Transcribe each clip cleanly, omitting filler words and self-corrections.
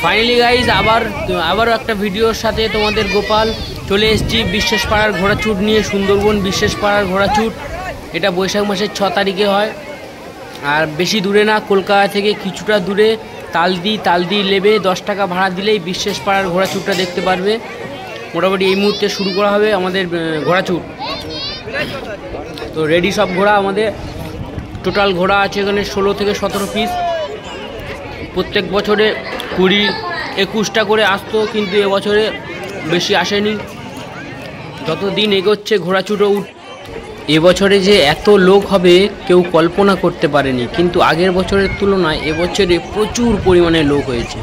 Finally guys আবারও একটা ভিডিওর সাথে তোমাদের গোপাল চলে এসেছি বিশ্বাসপাড়ার ঘোড়াছুট নিয়ে। সুন্দরবন বিশ্বাসপাড়ার ঘোড়াছুট এটা বৈশাখ মাসের 6 তারিখে হয়। আর বেশি দূরে না, কলকাতা থেকে কিছুটা দূরে তালদি লেবে 10 টাকা ভাড়া দিলেই বিশ্বাসপাড়ার ঘোড়াছুটটা দেখতে পারবে। মোটামুটি এই মুহূর্তে শুরু করা হবে আমাদের ঘোড়াছুট। তো রেডি সব ঘোড়া আমাদের, টোটাল ঘোড়া আছে এখানে 16 থেকে 17 পিস। প্রত্যেক বছরে 20-21টা করে আসতো, কিন্তু এবছরে বেশি আসেনি। যতদিন এগোচ্ছে ঘোড়াছুটও এবছরে যে এত লোক হবে কেউ কল্পনা করতে পারেনি, কিন্তু আগের বছরের তুলনায় এবছরে প্রচুর পরিমাণে লোক হয়েছে,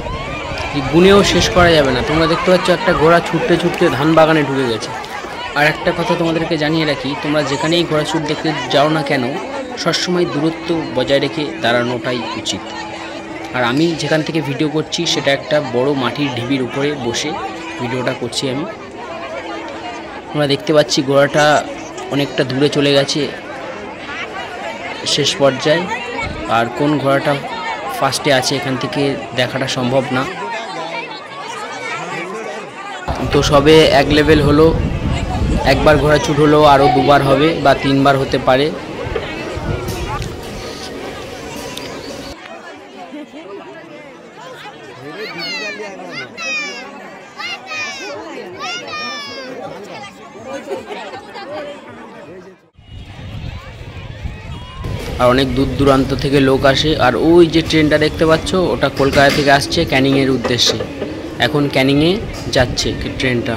গুনেও শেষ করা যাবে না। তোমরা দেখতে পাচ্ছ একটা ঘোড়া ছুটতে ছুটতে ধান বাগানে ঢুকে গেছে। আর একটা কথা তোমাদেরকে জানিয়ে রাখি, তোমরা যেখানেই ঘোড়াছুট দেখতে যাও না কেন সবসময় দূরত্ব বজায় রেখে দাঁড়ানোটাই উচিত। আর আমি যেখান থেকে ভিডিও করছি সেটা একটা বড় মাটির ঢিবির উপরে বসে ভিডিওটা করছি আমি। আমরা দেখতে পাচ্ছি ঘোড়াটা অনেকটা দূরে চলে গেছে শেষ পর্যায়ে। আর কোন ঘোড়াটা ফার্স্টে আছে এখান থেকে দেখাটা সম্ভব না। তো সবে এক লেভেল হলো, একবার ঘোড়াছুট হলো, আরও 2বার হবে বা 3বার হতে পারে। আর অনেক দূর দূরান্ত থেকে লোক আসে। আর ওই যে ট্রেনটা দেখতে পাচ্ছ ওটা কলকাতা থেকে আসছে ক্যানিংয়ের উদ্দেশ্যে। এখন ক্যানিংয়ে যাচ্ছে ট্রেনটা।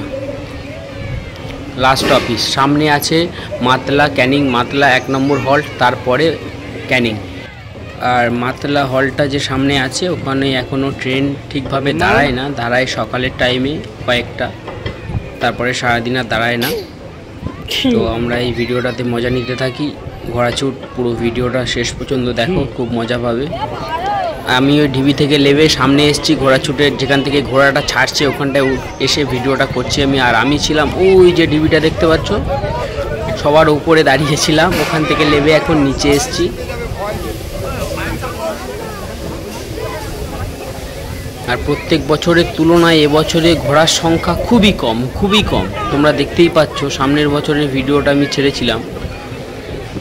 লাস্ট অফিস সামনে আছে মাতলা, ক্যানিং মাতলা 1 নম্বর হল্ট, তারপরে ক্যানিং। আর মাতলা হলটা যে সামনে আছে ওখানে এখনও ট্রেন ঠিকভাবে দাঁড়ায় না, দাঁড়ায় সকালের টাইমে কয়েকটা, তারপরে সারাদিন আর দাঁড়ায় না। তো আমরা এই ভিডিওটাতে মজা নিতে থাকি। ঘোড়াছুট পুরো ভিডিওটা শেষ পর্যন্ত দেখো, খুব মজা পাবে। আমি ওই ঢিবি থেকে লেবে সামনে এসেছি ঘোড়াছুটের, যেখান থেকে ঘোড়াটা ছাড়ছে ওখানটায় এসে ভিডিওটা করছি আমি। আর আমি ছিলাম ওই যে ঢিবিটা দেখতে পাচ্ছ সবার উপরে দাঁড়িয়েছিলাম, ওখান থেকে লেবে এখন নিচে এসেছি। আর প্রত্যেক বছরের তুলনায় এবছরে ঘোড়ার সংখ্যা খুবই কম। তোমরা দেখতেই পাচ্ছ সামনের বছরের ভিডিওটা আমি ছেড়েছিলাম,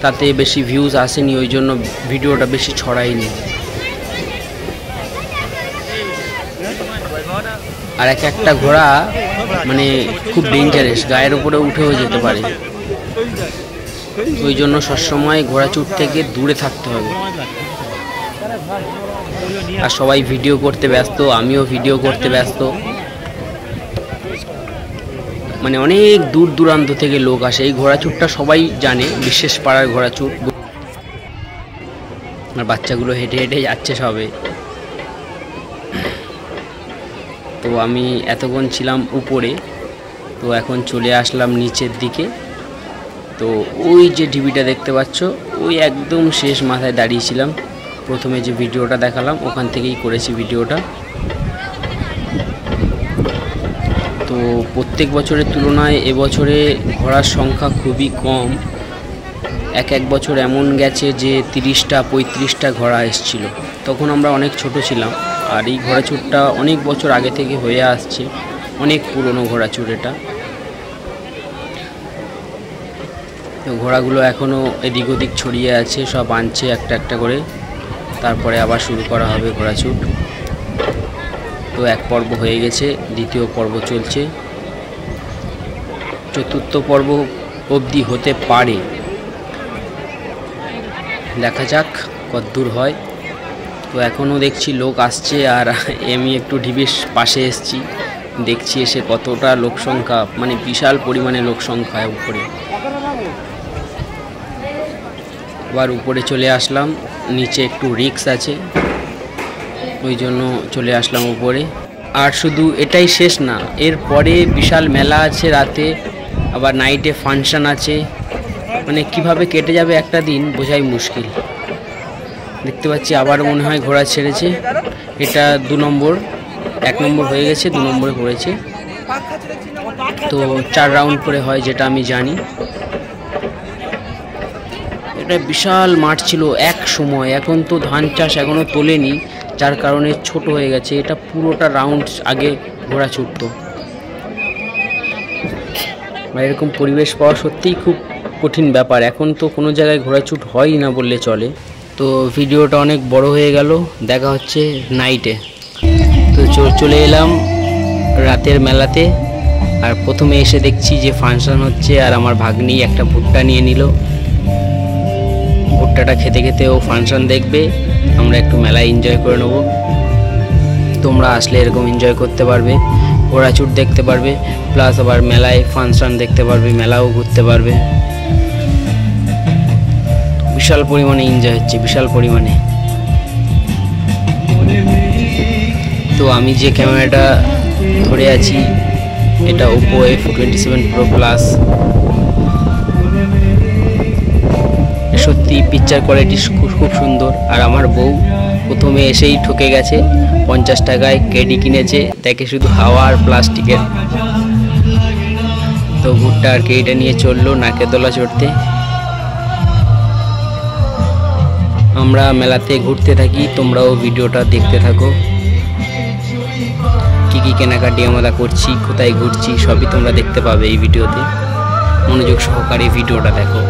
তাতে বেশি ভিউজ আসেনি, ওই জন্য ভিডিওটা বেশি ছড়ায়নি। আর একটা ঘোড়া মানে খুব ডেঞ্জারাস, গায়ের উপরে উঠেও যেতে পারে, ওই জন্য সবসময় ঘোড়াছুট থেকে দূরে থাকতে হবে। আর সবাই ভিডিও করতে ব্যস্ত, আমিও ভিডিও করতে ব্যস্ত। মানে অনেক দূর দূরান্ত থেকে লোক আসে। এই ঘোড়াছুটটা সবাই জানে, বিশ্বাসপাড়ার ঘোড়াছুট। আর বাচ্চাগুলো হেঁটে হেঁটে যাচ্ছে সবে। তো আমি এতক্ষণ ছিলাম উপরে, তো এখন চলে আসলাম নিচের দিকে। তো ওই যে ঢিবিটা দেখতে পাচ্ছ ওই একদম শেষ মাথায় দাঁড়িয়েছিলাম। প্রথমে যে ভিডিওটা দেখালাম ওখান থেকেই করেছি ভিডিওটা। তো প্রত্যেক বছরের তুলনায় এবছরে ঘোড়ার সংখ্যা খুবই কম। এক বছর এমন গেছে যে 30টা 35টা ঘোড়া এসেছিলো, তখন আমরা অনেক ছোট ছিলাম। আর এই ঘোড়াছুটটা অনেক বছর আগে থেকে হয়ে আসছে, অনেক পুরনো ঘোড়াছুট এটা। তো ঘোড়াগুলো এখনও এদিক ওদিক ছড়িয়ে আছে, সব আনছে একটা একটা করে, তারপরে আবার শুরু করা হবে ঘোড়াছুট। তো এক পর্ব হয়ে গেছে, দ্বিতীয় পর্ব চলছে, চতুর্থ পর্ব অবধি হতে পারে, দেখা যাক কতদূর হয়। তো এখনও দেখছি লোক আসছে। আর আমি একটু ঢিবির পাশে এসেছি, দেখছি এসে কতটা লোক সংখ্যা, মানে বিশাল পরিমাণে লোক সংখ্যা উপরে। আবার উপরে চলে আসলাম, নিচে একটু রিস্ক আছে, ওই জন্য চলে আসলাম উপরে। আর শুধু এটাই শেষ না, এরপরে বিশাল মেলা আছে রাতে, আবার নাইটে ফাংশন আছে। মানে কিভাবে কেটে যাবে একটা দিন বোঝাই মুশকিল। দেখতে পাচ্ছি আবার মনে হয় ঘোড়া ছেড়েছে, এটা 2 নম্বর, 1 নম্বর হয়ে গেছে, 2 নম্বরে পড়েছে। তো 4 রাউন্ড করে হয় যেটা আমি জানি। এটা বিশাল মাঠ ছিল এক সময়, এখন তো ধান চাষ এখনও তোলেনি, যার কারণে ছোট হয়ে গেছে। এটা পুরোটা রাউন্ড আগে ঘোড়া ছুটতো। এরকম পরিবেশ পাওয়া সত্যিই খুব কঠিন ব্যাপার। এখন তো কোনো জায়গায় ঘোড়াছুট হয়ই না বললে চলে। তো ভিডিওটা অনেক বড় হয়ে গেল, দেখা হচ্ছে নাইটে। তো চলে এলাম রাতের মেলাতে। আর প্রথমে এসে দেখছি যে ফাংশন হচ্ছে, আর আমার ভাগ্নি একটা ভুট্টা নিয়ে নিল। ভুট্টাটা খেতে খেতে ও ফাংশন দেখবে, আমরা একটু মেলায় এনজয় করে নেব। তোমরা আসলে এরকম এনজয় করতে পারবে, ঘোড়াছুট দেখতে পারবে, প্লাস আবার মেলায় ফাংশন দেখতে পারবে, মেলাও ঘুরতে পারবে। বিশাল পরিমাণে এনজয় হচ্ছে, বিশাল পরিমাণে। তো আমি যে ক্যামেরাটা ধরে আছি এটা Oppo F27 Pro Plus। সত্যি পিকচার কোয়ালিটি খুব সুন্দর। আর আমার বউ প্রথমে এসেই ঠকে গেছে, 50 টাকায় কেডি কিনেছে, দেখে শুধু হাওয়া আর প্লাস্টিকের। তো ভুট্টা আর কেডিটা নিয়ে চললো নাকেরদোলা চড়তে। আমরা মেলাতে ঘুরতে থাকি, তোমরাও ভিডিওটা দেখতে থাকো। কি কি কেনাকাটি আমরা করছি, কোথায় ঘুরছি, সবই তোমরা দেখতে পাবে এই ভিডিওতে। মনোযোগ সহকারে ভিডিওটা দেখো।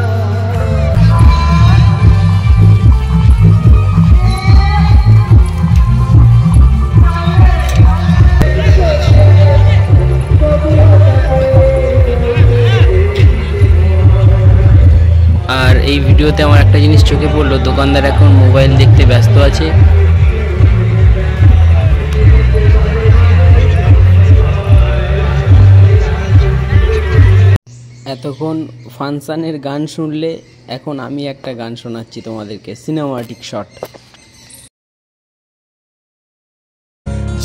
আর এই ভিডিওতে আমার একটা জিনিস চোখে পড়লো, দোকানদার এখন মোবাইল দেখতে ব্যস্ত আছে। এতক্ষণ ফাংশনের গান শুনলে, এখন আমি একটা গান শোনাচ্ছি তোমাদেরকে, সিনেমাটিক শট।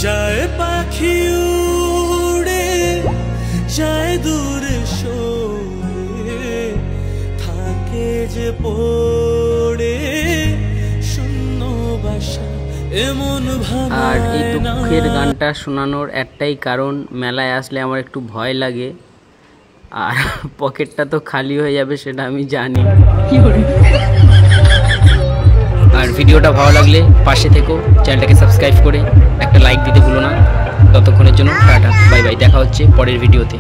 যায় পাখি উড়ে যায় দূরে সরে, থাকে যে পড়ে শূন্য বাসা এমন ভাবে। আর এই দুঃখের গানটা শোনানোর একটাই কারণ, মেলায় আসলে আমার একটু ভয় লাগে, আর পকেটটা তো খালি হয়ে যাবে সেটা আমি জানি। আর ভিডিওটা ভালো লাগলে পাশে থেকো, চ্যানেলটাকে সাবস্ক্রাইব করে একটা লাইক দিতে ভুলো না। ততক্ষণের জন্য টাটা, বাই বাই, দেখা হচ্ছে পরের ভিডিওতে।